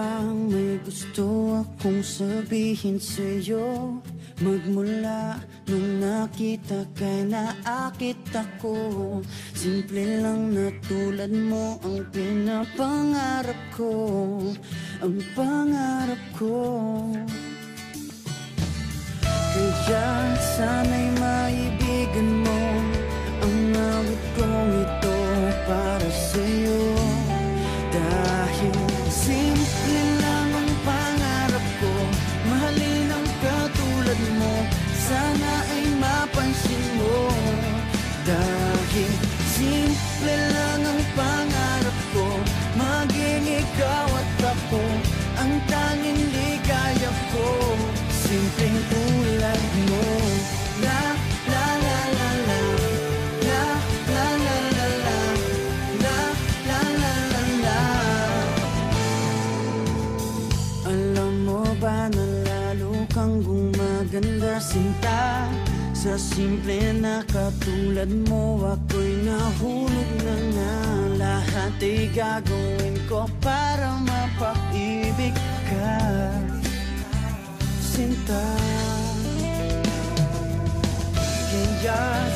bang may gusto akong sabihin sa'yo? Magmula nung nakita kay naakit ako. Simple lang na tulad mo ang pinapangarap ko. Ang pangarap ko. Kaya sana'y maibigan mo ang awit kong ito para sa'yo. Dahil simple lang ang pangarap ko, mahalin ang katulad mo, sana ay mapansin mo. Dahil simple lang ang pangarap ko, maging ikaw at ako ang tanging ligaya ko. Simpleng tulad mo. La la la la la, la la la la la, la la la la la. Alam mo ba na lalo kang gumaganda, sinta? Sa simple na katulad mo, ako'y nahulog na nga. Lahat ay gagawin ko para mapaibig ka, sinta. Kaya